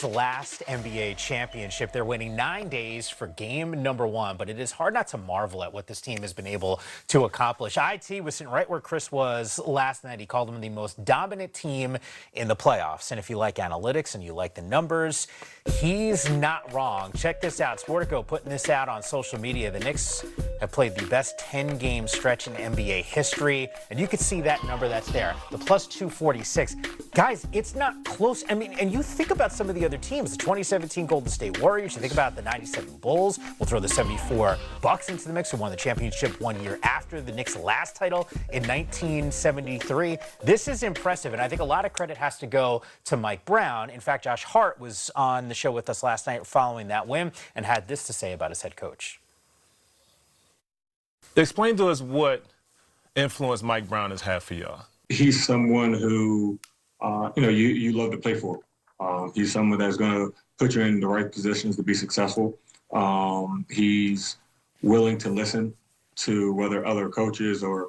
Knicks' last NBA championship. They're waiting 9 days for game number 1, but it is hard not to marvel at what this team has been able to accomplish. IT was sitting right where Chris was last night. He called them the most dominant team in the playoffs. And if you like analytics and you like the numbers, he's not wrong. Check this out. Sportico putting this out on social media. The Knicks have played the best 10-game stretch in NBA history. And you can see that number that's there, the plus 246. Guys, it's not close. I mean, and you think about some of the other teams, the 2017 Golden State Warriors, you think about the 97 Bulls, we'll throw the 74 Bucks into the mix, who won the championship 1 year after the Knicks' last title in 1973. This is impressive, and I think a lot of credit has to go to Mike Brown. In fact, Josh Hart was on the show with us last night following that win and had this to say about his head coach. Explain to us what influence Mike Brown has had for y'all. He's someone who, you love to play for. He's someone that's going to put you in the right positions to be successful. He's willing to listen to whether other coaches or,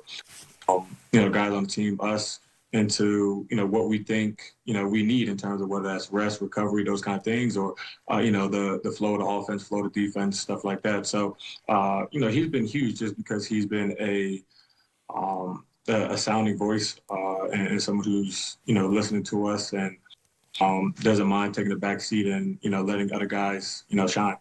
guys on the team, us, into, what we think, we need in terms of whether that's rest, recovery, those kind of things, or, the flow of the offense, flow of the defense, stuff like that. So, he's been huge just because he's been a sounding voice and someone who's, listening to us and doesn't mind taking the back seat and, letting other guys, shine.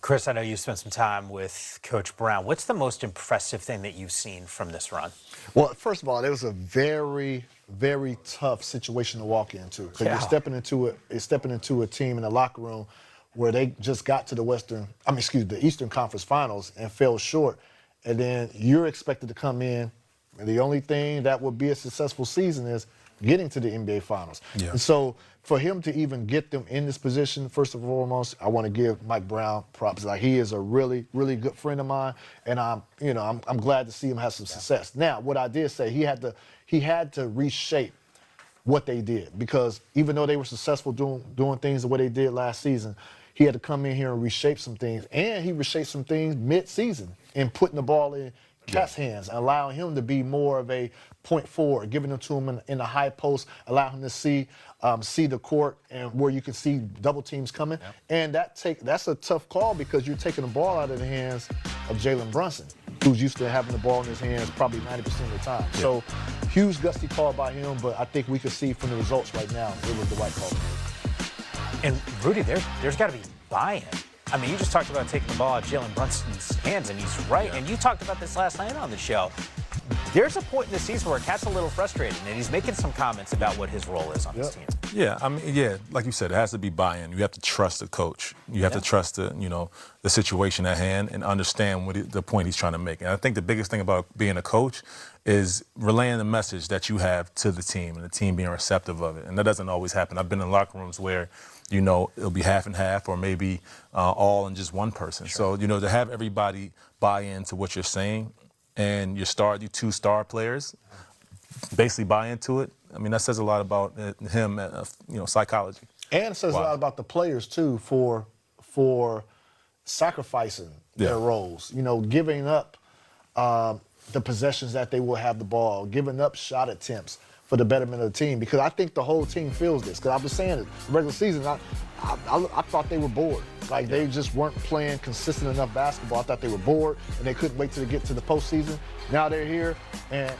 Chris, I know you spent some time with Coach Brown. What's the most impressive thing that you've seen from this run? Well, first of all, it was a very, very tough situation to walk into. Because you're stepping into a team in the locker room where they just got to the Eastern Conference Finals and fell short. And then you're expected to come in, and the only thing that would be a successful season is getting to the NBA Finals. Yeah. And so for him to even get them in this position, first and foremost, I want to give Mike Brown props. Like, he is a really, really good friend of mine, and I'm glad to see him have some success. Now, what I did say, he had to reshape what they did, because even though they were successful doing things the way they did last season, he had to come in here and reshape some things, and he reshaped some things mid-season in putting the ball in Cat's hands, allowing him to be more of a point forward, giving it to him in the high post, allowing him to see the court and where you can see double teams coming. Yep. And that's a tough call, because you're taking the ball out of the hands of Jalen Brunson, who's used to having the ball in his hands probably 90% of the time. Yep. So huge gusty call by him, but I think we can see from the results right now it was the right call. And Rudy, there's got to be buy-in. I mean, you just talked about taking the ball out of Jalen Brunson's hands, and he's right. Yeah. And you talked about this last night on the show. There's a point in the season where Cat's a little frustrated, and he's making some comments about what his role is on this team. Yeah, like you said, it has to be buy-in. You have to trust the coach. You have to trust the situation at hand and understand the point he's trying to make. And I think the biggest thing about being a coach is relaying the message that you have to the team, and the team being receptive of it. And that doesn't always happen. I've been in locker rooms where, it'll be half and half, or maybe all in just one person. Sure. So, to have everybody buy into what you're saying, and your two star players basically buy into it, I mean, that says a lot about him, psychology. And it says a lot about the players, too, for sacrificing their roles, giving up the possessions that they will have the ball, giving up shot attempts for the betterment of the team. Because I think the whole team feels this. Because I've been saying it, regular season, I thought they were bored. Like, they just weren't playing consistent enough basketball. I thought they were bored, and they couldn't wait till they get to the postseason. Now they're here, and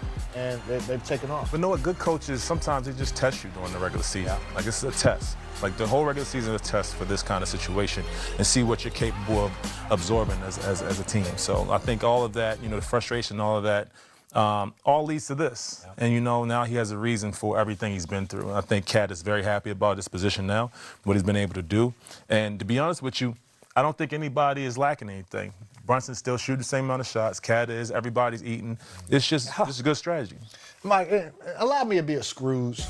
they've taken off. But good coaches, sometimes they just test you during the regular season. Yeah. Like, it's a test. Like, the whole regular season is a test for this kind of situation, and see what you're capable of absorbing as a team. So I think all of that, the frustration, all of that, all leads to this. Yeah. And, now he has a reason for everything he's been through. And I think Cat is very happy about his position now, what he's been able to do. And to be honest with you, I don't think anybody is lacking anything. Brunson's still shooting the same amount of shots. Cat is. Everybody's eating. It's just a good strategy. Mike, allow me to be a Scrooge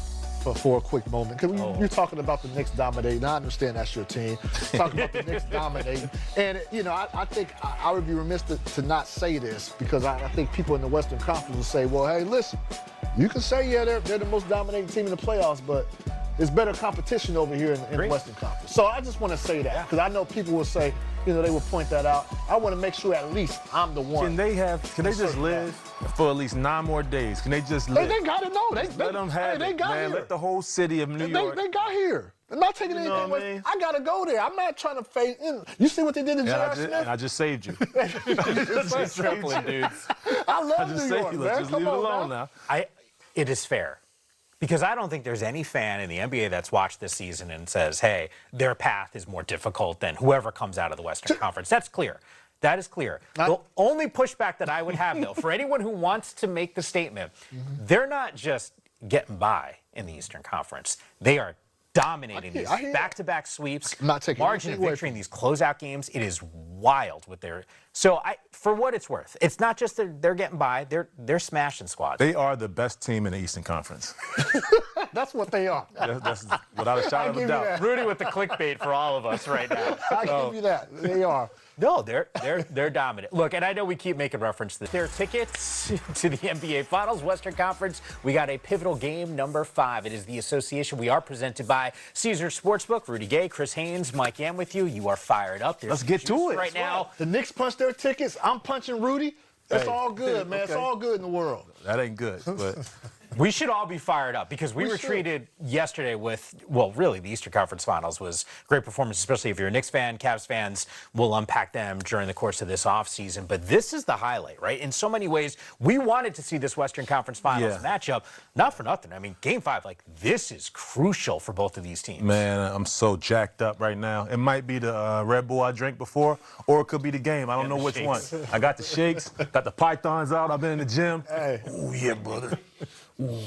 for a quick moment. Because you're talking about the Knicks dominating. I understand that's your team. Talking about the Knicks dominating. And, I think I would be remiss to not say this, because I think people in the Western Conference will say, well, hey, listen, you can say, they're the most dominating team in the playoffs, but there's better competition over here in the Western Conference. So I just want to say that, because I know people will say, they will point that out. I want to make sure at least I'm the one. Can they just live for at least 9 more days? Can they just live? They got to know. Let them have it, man. Let the whole city of New York. They got here. I'm not taking anything what I away. mean? I gotta go there. I'm not trying to fade in. You see what they did to J.R. Smith? And I just saved you. Just tripling dudes. I love I just New saved York, you. man. Just Come leave it on alone now. now. It is fair. Because I don't think there's any fan in the NBA that's watched this season and says, hey, their path is more difficult than whoever comes out of the Western Conference. That's clear. That is clear. The only pushback that I would have, though, for anyone who wants to make the statement, they're not just getting by in the Eastern Conference. They are dominating these I hear you. back-to-back sweeps, I'm not taking margin of anything away victory in from these closeout games. It is wild with their. So for what it's worth, it's not just that they're getting by; they're smashing squads. They are the best team in the Eastern Conference. That's what they are. That's without a shadow of give a you doubt. that. Rudy with the clickbait for all of us right now. I give you that. They are. No, they're dominant. Look, and I know we keep making reference to this. Their tickets to the NBA Finals, Western Conference. We got a pivotal game number 5. It is the association. We are presented by Caesars Sportsbook. Rudy Gay, Chris Haynes, Mike Yam with you. You are fired up. There's Let's get to juice it. right now. The Knicks punch their tickets. I'm punching Rudy. It's Hey. all good, man. It's Okay. all good in the world. That ain't good, but We should all be fired up because we were should. treated yesterday with, well, really, the Eastern Conference Finals was great performance, especially if you're a Knicks fan, Cavs fans. We'll unpack them during the course of this offseason. But this is the highlight, right? In so many ways, we wanted to see this Western Conference Finals matchup. Not for nothing. I mean, Game 5, like, this is crucial for both of these teams. man, I'm so jacked up right now. It might be the Red Bull I drank before, or it could be the game. I don't know the which shakes. one. I got the shakes, got the pythons out. I've been in the gym. Hey. Oh yeah, brother. Oh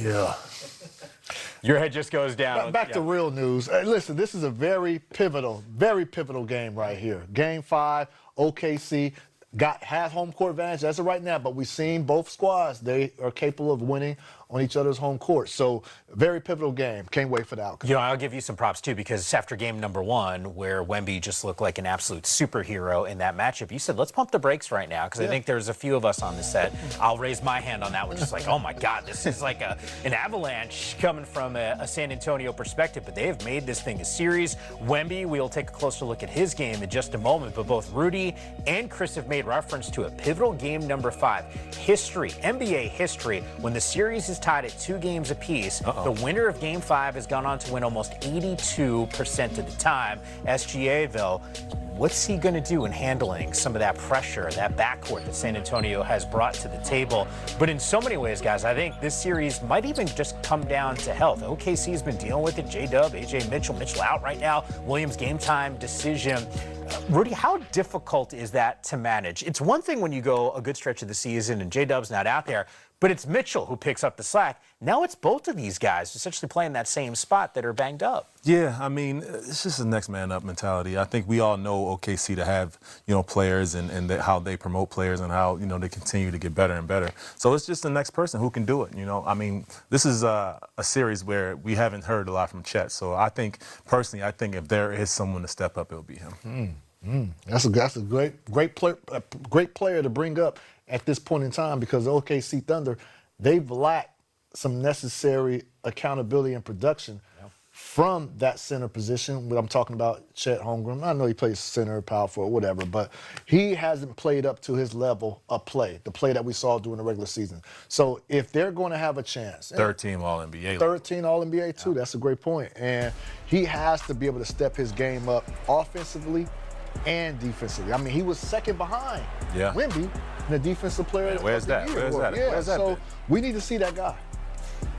yeah. Your head just goes down. Back to real news. Hey, listen, this is a very pivotal game right here. Game 5, OKC has home court advantage as of right now, but we've seen both squads. They are capable of winning on each other's home court. So, very pivotal game. Can't wait for the outcome. You know, I'll give you some props, too, because after game number 1, where Wemby just looked like an absolute superhero in that matchup, you said, let's pump the brakes right now, because I think there's a few of us on the set. I'll raise my hand on that one, just like, oh, my God, this is like an avalanche coming from a San Antonio perspective, but they have made this thing a series. Wemby, we'll take a closer look at his game in just a moment, but both Rudy and Chris have made reference to a pivotal game number 5. History, NBA history, when the series is tied at 2 games apiece, the winner of Game 5 has gone on to win almost 82% of the time. SGA, though, what's he going to do in handling some of that pressure, that backcourt that San Antonio has brought to the table? But in so many ways, guys, I think this series might even just come down to health. OKC's been dealing with it. J-Dub, AJ Mitchell out right now. Williams game time decision. Rudy, how difficult is that to manage? It's one thing when you go a good stretch of the season and J-Dub's not out there, but it's Mitchell who picks up the slack. Now it's both of these guys essentially playing that same spot that are banged up. Yeah, I mean, it's just a next man up mentality. I think we all know OKC to have, players and how they promote players and how, they continue to get better and better. So it's just the next person who can do it, I mean, this is a series where we haven't heard a lot from Chet. So I think, personally, if there is someone to step up, it'll be him. That's a great player to bring up at this point in time, because the OKC Thunder, they've lacked some necessary accountability and production from that center position. When I'm talking about Chet Holmgren, I know he plays center, power forward, whatever, but he hasn't played up to his level of play, the play that we saw during the regular season. So if they're going to have a chance, Third team All-NBA. 13 All-NBA too. That's a great point. And he has to be able to step his game up offensively and defensively. I mean, he was second behind Wemby in the defensive player of the year. Where's that? Yeah, Where's that so been? we need to see that guy.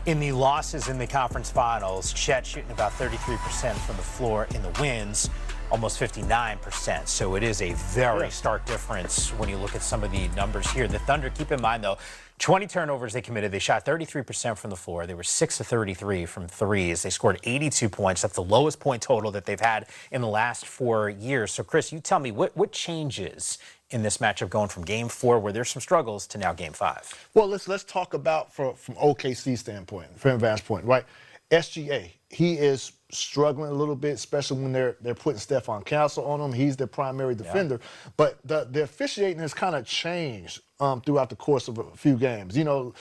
In the losses in the conference finals, Chet shooting about 33% from the floor. In the wins, almost 59%. So it is a very stark difference when you look at some of the numbers here. The Thunder, keep in mind, though, 20 turnovers they committed. They shot 33% from the floor. They were 6 of 33 from threes. They scored 82 points. That's the lowest point total that they've had in the last 4 years. So, Chris, you tell me, what changes in this matchup going from Game 4, where there's some struggles, to now Game 5? Well, let's talk about from OKC standpoint, from vantage point, right? SGA, he is struggling a little bit, especially when they're putting Stephon Castle on him. He's their primary defender. But the officiating has kind of changed throughout the course of a few games.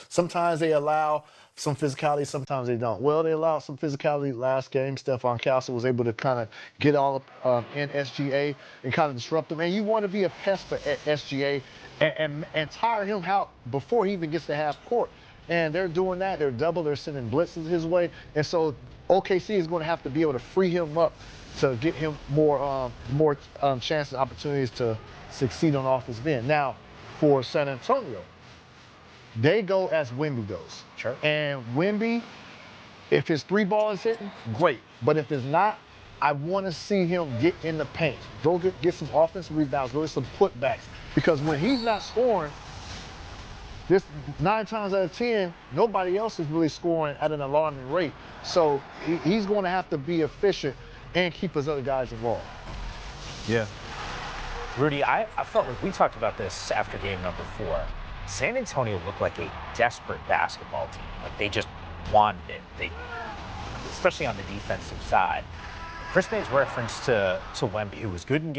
Sometimes they allow some physicality, sometimes they don't. Well, they allowed some physicality last game. Stephon Castle was able to kind of get all in SGA and kind of disrupt him. And you want to be a pest for SGA and tire him out before he even gets to half court. and they're doing that. They're sending blitzes his way, and so OKC is going to have to be able to free him up to get him more chances, opportunities to succeed on offensive end. Now, for San Antonio, they go as Wemby goes. Sure. And Wemby, if his 3 ball is hitting, great. But if it's not, I want to see him get in the paint. Go get some offensive rebounds, go get some putbacks. Because when he's not scoring, this 9 times out of 10, nobody else is really scoring at an alarming rate. So he's going to have to be efficient and keep his other guys involved. Yeah. Rudy, I felt like we talked about this after game number 4. San Antonio looked like a desperate basketball team. Like they just wanted it. Especially on the defensive side. Chris made reference to Wemby, who was great in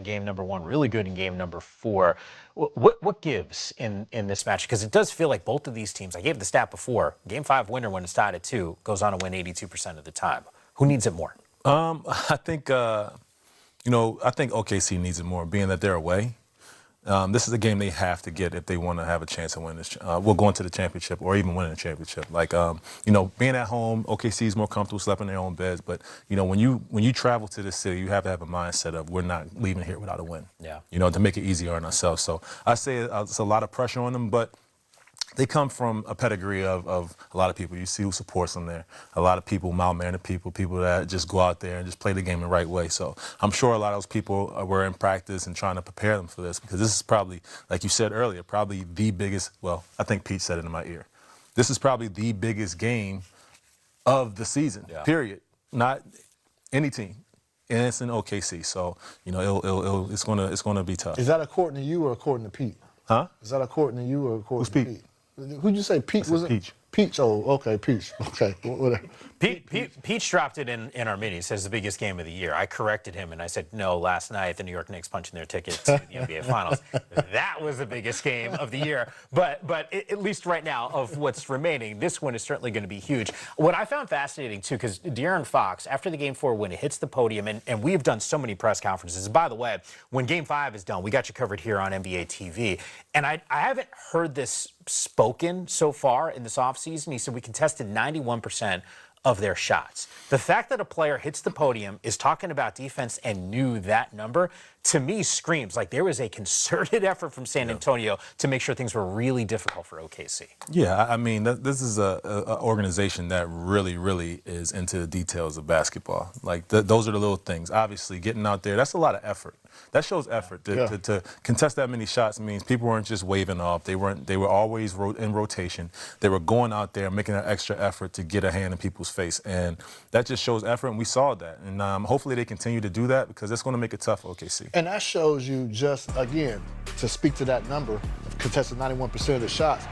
game number 1, really good in game number 4. What gives in this match? Because it does feel like both of these teams, I gave the stat before, game 5 winner when it's tied at 2 goes on to win 82% of the time. Who needs it more? I think OKC needs it more, being that they're away. This is a game they have to get if they want to have a chance to win this. Go into the championship or even winning the championship. Being at home, OKC is more comfortable sleeping in their own beds. But when you travel to this city, you have to have a mindset of we're not leaving here without a win. Yeah. To make it easier on ourselves. So I say it's a lot of pressure on them, but they come from a pedigree of a lot of people. You see who supports them there. A lot of people, mild-mannered people that just go out there and just play the game the right way. So I'm sure a lot of those people were in practice and trying to prepare them for this, because this is probably, like you said earlier, probably the biggest, well, I think Pete said it in my ear. This is probably the biggest game of the season, period. Not any team. And it's in OKC. So, it's gonna be tough. Is that according to you or according to Pete? Huh? Is that according to you or according Who's to Pete? Pete? Who'd you say? Pete was it? Peach. Peach. Oh, okay, Peach. Okay, whatever. Peach dropped it in our meeting. He says the biggest game of the year. I corrected him and I said, no, last night the New York Knicks punching their ticket to the NBA Finals. That was the biggest game of the year. But at least right now, of what's remaining, this one is certainly going to be huge. What I found fascinating, too, because De'Aaron Fox, after the Game 4 win, it hits the podium, and we've done so many press conferences. And by the way, when Game 5 is done, we got you covered here on NBA TV. And I haven't heard this spoken so far in this offseason. He said we contested 91% of their shots. The fact that a player hits the podium, is talking about defense, and knew that number, to me screams like there was a concerted effort from San Antonio to make sure things were really difficult for OKC. Yeah, I mean, this is a organization that really, really is into the details of basketball. Like, those are the little things. Obviously, getting out there, that's a lot of effort. That shows effort. To contest that many shots means people weren't just waving off. They were always in rotation. They were going out there, making an extra effort to get a hand in people's face. And that just shows effort, and we saw that. And hopefully they continue to do that, because it's going to make it tough for OKC. And that shows you, just, again, to speak to that number of contested 91% of the shots,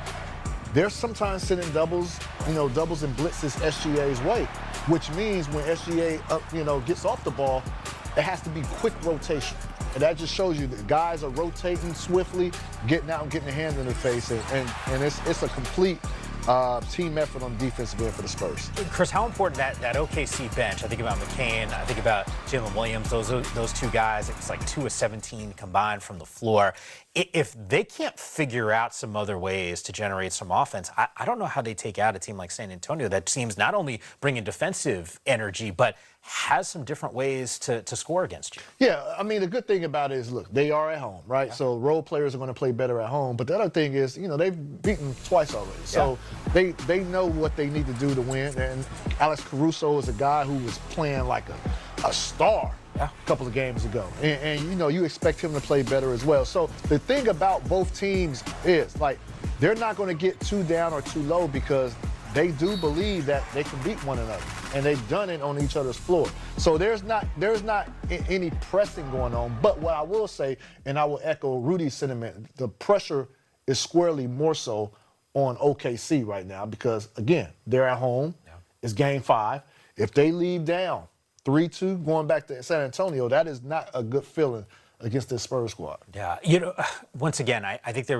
they're sometimes sending doubles and blitzes SGA's way, which means when SGA gets off the ball, it has to be quick rotation. And that just shows you that guys are rotating swiftly, getting out and getting their hands in their face, and it's a complete team effort on the defensive end for the Spurs. Chris, how important that OKC bench? I think about McCain, I think about Jalen Williams, those two guys. It's like 2 of 17 combined from the floor. If they can't figure out some other ways to generate some offense, I don't know how they take out a team like San Antonio that seems not only bringing defensive energy, but has some different ways to score against you. Yeah, I mean, the good thing about it is, look, they are at home, right? Yeah. So role players are going to play better at home. But the other thing is, they've beaten twice already. So they know what they need to do to win. And Alex Caruso is a guy who was playing like a star a couple of games ago. And you expect him to play better as well. So the thing about both teams is, like, they're not going to get too down or too low, because they do believe that they can beat one another, and they've done it on each other's floor. So there's not any pressing going on. But what I will say, and I will echo Rudy's sentiment, the pressure is squarely more so on OKC right now, because, again, they're at home. Yeah. It's Game 5. If they leave down 3-2 going back to San Antonio, that is not a good feeling against this Spurs squad. Yeah, once again, I think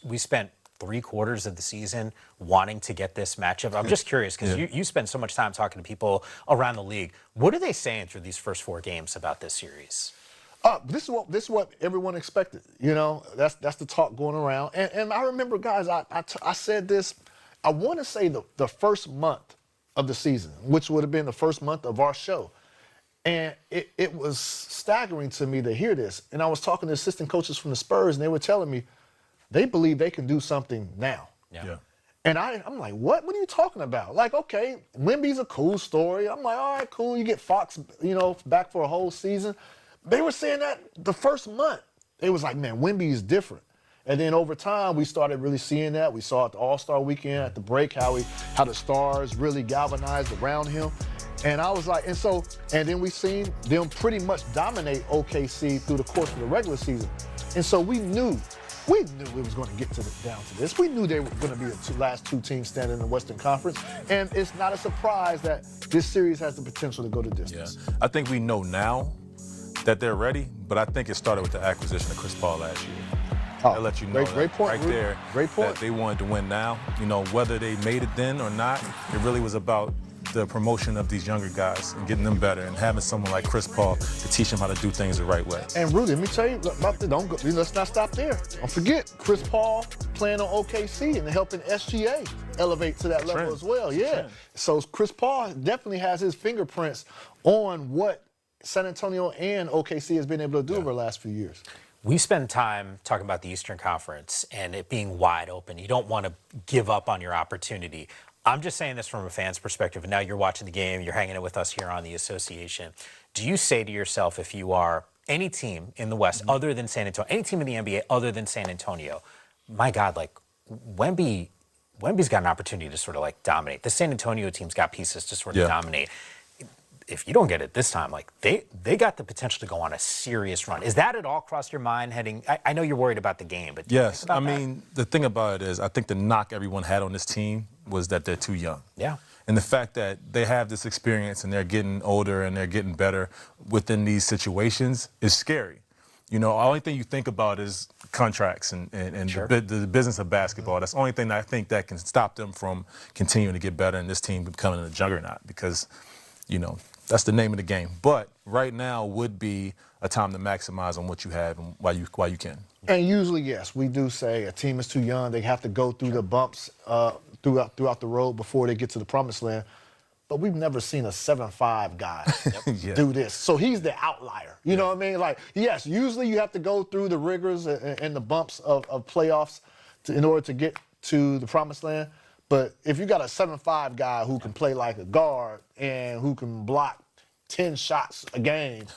we spent 3/4 of the season wanting to get this matchup. I'm just curious, because you spend so much time talking to people around the league. What are they saying through these first 4 games about this series? This is what everyone expected. That's the talk going around. And I remember, guys, I said this I want to say the first month of the season, which would have been the first month of our show. And it was staggering to me to hear this. And I was talking to assistant coaches from the Spurs, and they were telling me they believe they can do something now. Yeah. And I'm like, what? What are you talking about? Like, okay, Wemby's a cool story. I'm like, all right, cool. You get Fox, back for a whole season. They were saying that the first month. It was like, man, Wemby is different. And then over time, we started really seeing that. We saw at the All-Star weekend, at the break, how the stars really galvanized around him. And I was like, and then we seen them pretty much dominate OKC through the course of the regular season. And so we knew it was going to get down to this. We knew they were going to be the last two teams standing in the Western Conference. And it's not a surprise that this series has the potential to go the distance. Yeah. I think we know now that they're ready, but I think it started with the acquisition of Chris Paul last year. I'll let you know great point, right Rudy. there Great point. that they wanted to win now. Whether they made it then or not, it really was about the promotion of these younger guys and getting them better and having someone like Chris Paul to teach them how to do things the right way. And Rudy, let me tell you about let's not stop there. Don't forget Chris Paul playing on OKC and helping SGA elevate to that level as well. Yeah. So Chris Paul definitely has his fingerprints on what San Antonio and OKC has been able to do over the last few years. We spend time talking about the Eastern Conference and it being wide open. You don't want to give up on your opportunity. I'm just saying this from a fan's perspective, and now you're watching the game, you're hanging out with us here on the association. Do you say to yourself, if you are any team in the West other than San Antonio, any team in the NBA other than San Antonio, my God, like Wemby's got an opportunity to sort of like dominate. The San Antonio team's got pieces to sort of dominate. If you don't get it this time, like they got the potential to go on a serious run. Is that at all crossed your mind heading? I know you're worried about the game, but yes, I mean, the thing about it is I think the knock everyone had on this team was that they're too young. Yeah. And the fact that they have this experience and they're getting older and they're getting better within these situations is scary. The only thing you think about is contracts and the business of basketball. That's the only thing that I think that can stop them from continuing to get better and this team becoming a juggernaut because, that's the name of the game. But right now would be a time to maximize on what you have and while you can. And usually, yes, we do say a team is too young. They have to go through the bumps throughout the road before they get to the promised land. But we've never seen a 7'5" guy do this. So he's the outlier. You know what I mean? Like, yes, usually you have to go through the rigors and the bumps of playoffs in order to get to the promised land. But if you got a 7'5" guy who can play like a guard and who can block 10 shots a game,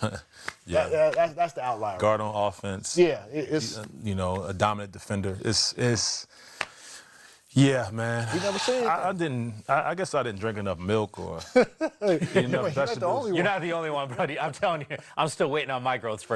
that's the outlier. Guard on offense. Yeah, it's a dominant defender. It's yeah, man. You never seen it. I guess I didn't drink enough milk or enough vegetables. You're not the only one, buddy. I'm telling you, I'm still waiting on my growth spurt.